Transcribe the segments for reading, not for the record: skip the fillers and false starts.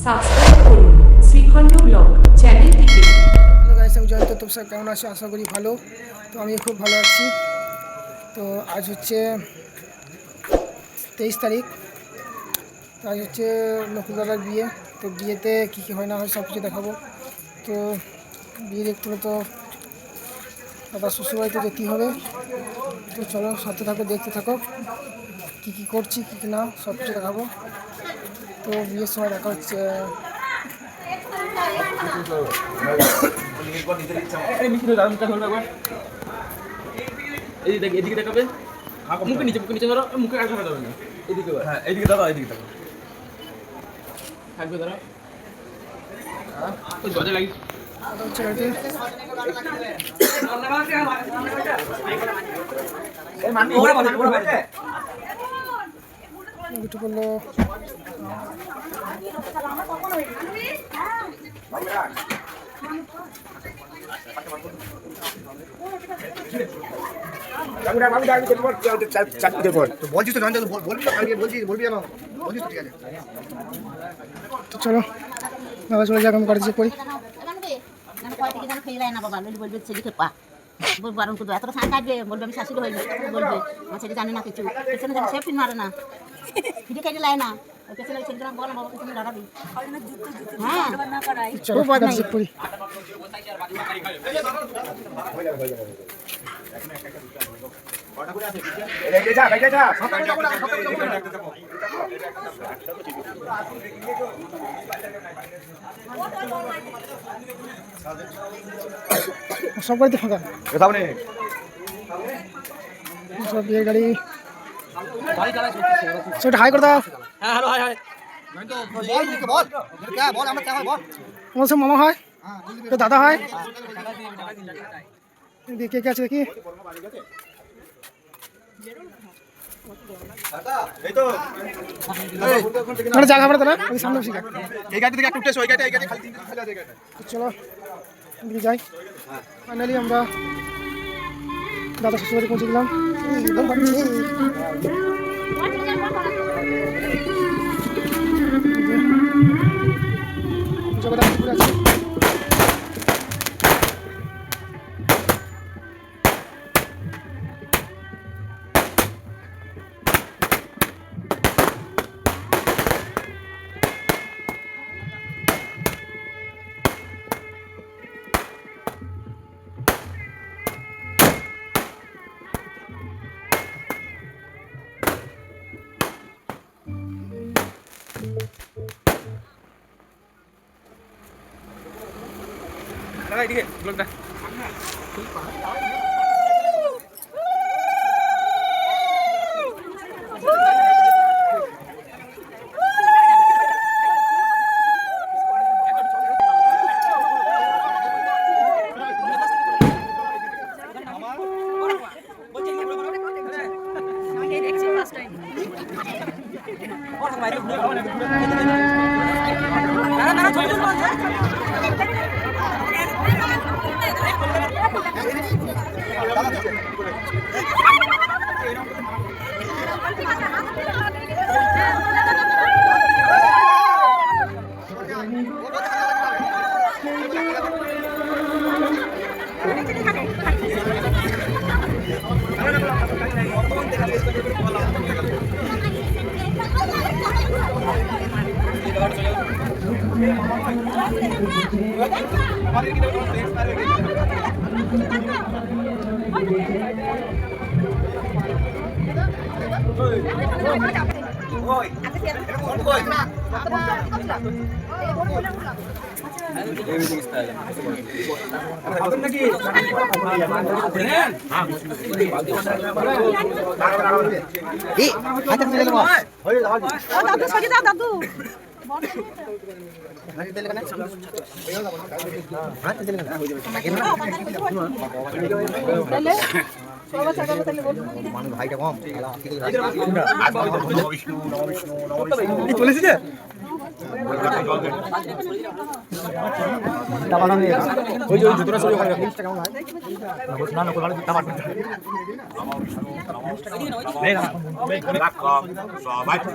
Subscribe করুন Shrikhand blog চ্যানেলটিকে। Hello guys, আমি জয়ন্ত। তোমরা সব কেমন আছো? আশা করি ভালো। তো আমি খুব ভালো আছি। তো আজ হচ্ছে 23 তারিখ। তো আজ হচ্ছে নকুলদাদার বিয়ে। তো বিয়েতে কী কী হয় না হয় সব কিছু দেখাবো। তো বিয়ে দেখতে হলে তো দাদা শ্বশুরবাড়িতে যেতেই হবে। তো চলো সাথে থাকো, দেখতে থাকো কী কী করছি, কী কী না সব কিছু দেখাবো। তো বিয়ের সময় দেখা হচ্ছে। এদিকে দেখাবে, মুখে নিচে ধরো, মুখে আর দেখা যাবে না। এদিকে হ্যাঁ, এদিকে দাদা, এদিকে দাদা থাকবে দাঁড়া। দরজা লাগি হচ্ছে বাড়িতে একটু করলো। বলছিস তো জয়ন্ত, বলবি তো কালকে, বলবি না, বলছিস তো, ঠিক আছে। তো চলো দাদা চলে যাক, আমি কাজে করি। বারণ করবো, এতটা সাঁত কাটবে, বলবে আমি শাশুড়ি হইনি, বলবে আমার ছেলে জানে না কিছু, পেছনে জানে সে ফিন মারে না, ফিরে কেটে লাই না, ওই পেছনে ছেলে বলো বাবা পেছনে দাঁড়াবি। হ্যাঁ চলো কাজে করি। সব গাড়িতে ফাঁকা, সব বিয়ের গাড়ি। সেটা হাই করে দাও। হ্যাঁ, হ্যালো, হাই হাই। আমার সব মামা হয়, তো দাদা হয়। কে কে আছে দেখি। জায়গা পড়ে তো না, ওই সামনে শিখা। এই গাড়ি থেকে একটু উঠে এসো, এই গাড়ি, এই গাড়ি খালি খালি আছে, এই গাড়ি। চলো এদিকে যাই। ফাইনালি আমরা দাদা শ্বশুরবাড়ি পৌঁছে গেলাম। জগন্নাথপুরে আছে। দাদা এদিকে ব্লগটা চলেছি যে ওই যে জুতোটা সরিয়ে ওখানে রাখুন।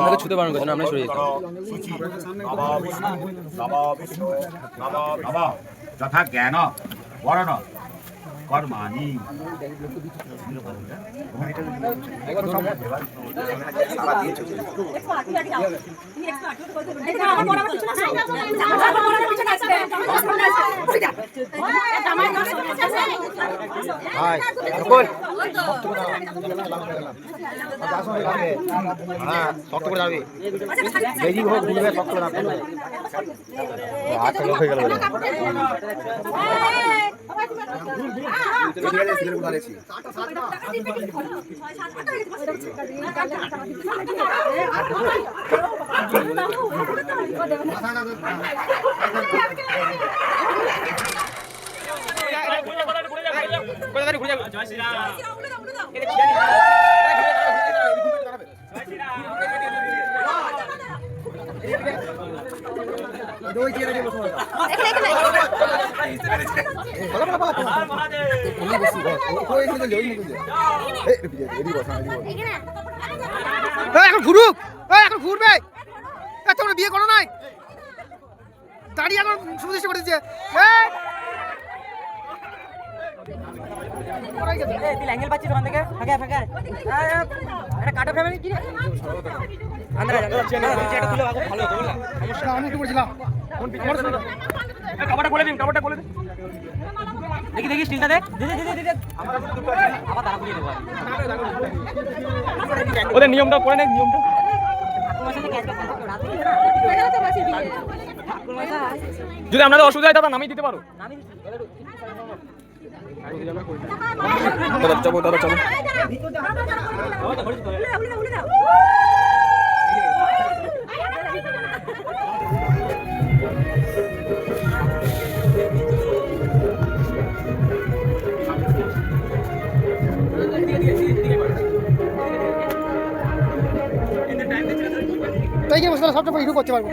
আমাকে ছুতে বারণ করছেন, আমরা সরে যেতাম। যথা জ্ঞান বরণ কর্মাণি ভাই সকল হ্যাঁ শক্ত করে যাবে বেজি হোক ঘুরবে শক্ত করে রাখবে আচ্ছা হয়ে গেল এখন ঘুরুক, এখন ঘুরবে। তোমরা বিয়ে করো নাই, দাঁড়িয়ে এখন সুবিধা করে দিচ্ছে। অ্যাঙ্গেল পাচ্ছি তোমার থেকে ফাঁকা ফাঁকা একটা কাটা ফ্যামিলি কি রে আন্দাজ এটা খুলে আগে ভালো হতো বুঝলা আমি একটু বলছিলাম কাপড়টা খুলে দিন, কাপড়টা খুলে দিন। দেখি দেখি স্টিলটা দেখ দিদি দিদি দিদি আবার দাঁড়া খুলে দেবো ওদের নিয়মটা করে নেই, নিয়মটা। যদি আপনাদের অসুবিধা হয় দাদা নামিয়ে দিতে পারো। দাদা চলো, দাদা চলো। তাই কি বসে সবটা পরে করতে পারবো।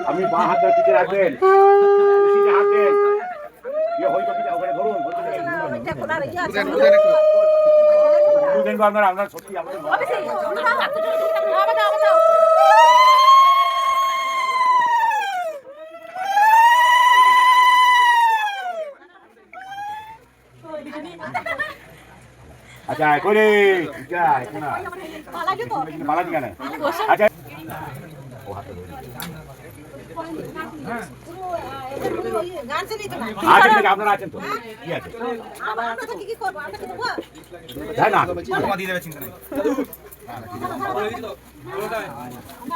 আপনি বাঁ হাতটা পিঠে রাখবেন, পিঠে হাত দেন, হয়তো পিঠে ওখানে ধরুন, আপনার সত্যি আমাদের আচ্ছা করে পালাজি কেন আচ্ছা আছেন নাকি আপনারা আছেন তো কি আছে তাই না দিয়ে দেবে চিন্তা নেই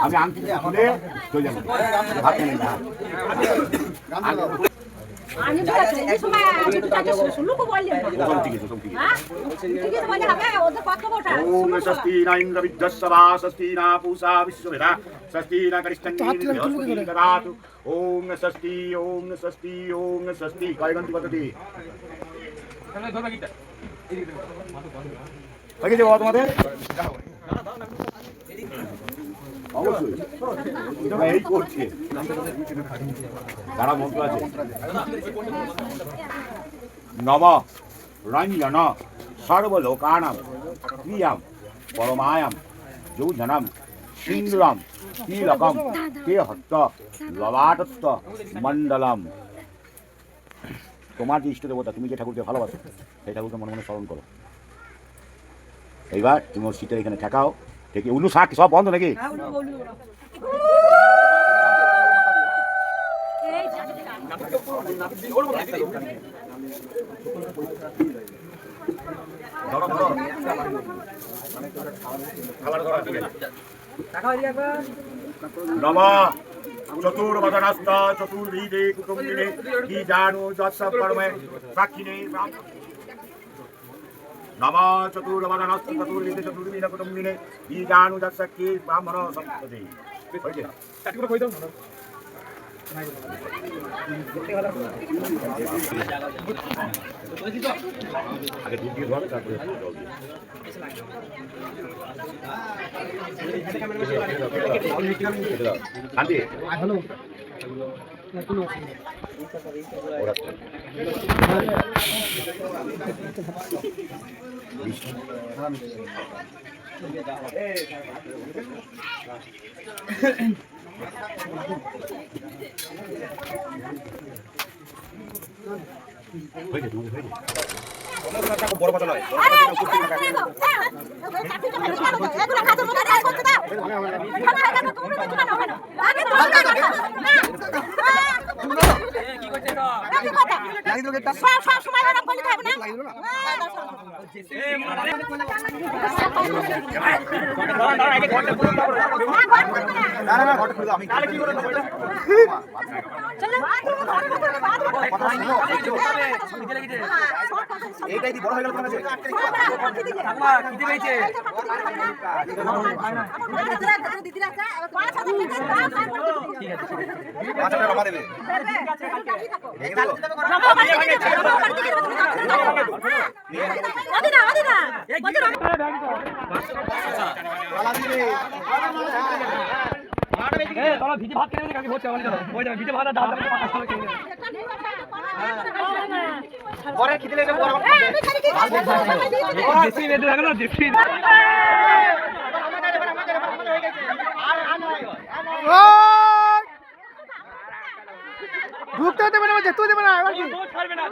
আমি আংটি খুলে চলে যাবো ভাত নেই না ओम स्वस्ति न इंद्र विद्यस्वा स्वस्ति न पूषा विश्ववेदा स्वस्ति न करिष्ठन्ति ददातु ओम स्वस्ति ओम स्वस्ति ओम स्वस्ति कायगंति पद्धति আগে যাও তোমাদের অবশ্যই এই করছে যারা মন্ত্র আছে নম রঞ্জন সর্বলোকানাম প্রিয়াম পরমায়াম যৌজনম সিন্দুরম তিলকম তে হস্ত ললাটস্থ মণ্ডলম। তোমার যে ইষ্ট দেবতা, তুমি যে ঠাকুরকে ভালোবাসো সেই ঠাকুরকে মনে মনে স্মরণ করো। এইবার তুমি ওর শীতের এখানে ঠেকাও, ঠেকে উলু শাক সব বন্ধ নাকি নম চতুর্বদনস্থ চতুর্বিদে কুটুম্বিনে কি জানু যৎসপরমে সাক্ষিনে নম চতুর্বদনস্থ চতুর্বিদে চতুর্বিদ কুটুম্বিনে কি জানু যৎসখি ব্রাহ্মণ সম্পদে হইছে আগে দুধ দিয়ে ধোয়া তারপরে জল দিয়ে শান্তি হ্যালো ওরা বড় কথা নয় এইটাই বড় হয়ে গেল তোমার কাছে খিদে পেয়েছে আচ্ছা বাবা দেবে তোরা ভিজে ভাত খেয়ে কালকে ভোট চাওয়ালি ওই যাবে ভিজে ভাত আর ডাল খেয়ে পরে খিদে লেগে পড়া দেশি বেঁধে থাকে না দেশি ঢুকতে দেবে না যেতে দেবে না এবার কি ছাড়বে না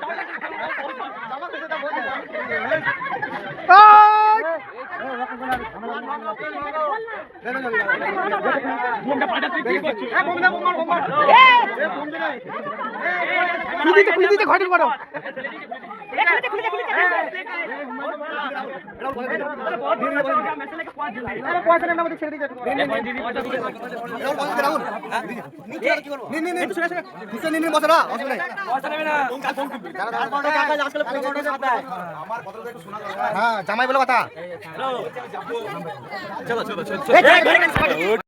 বোমটা পাটা তুই কি করছিস খুলে ঘটে করো হ্যাঁ জামাই বলে কথা চলো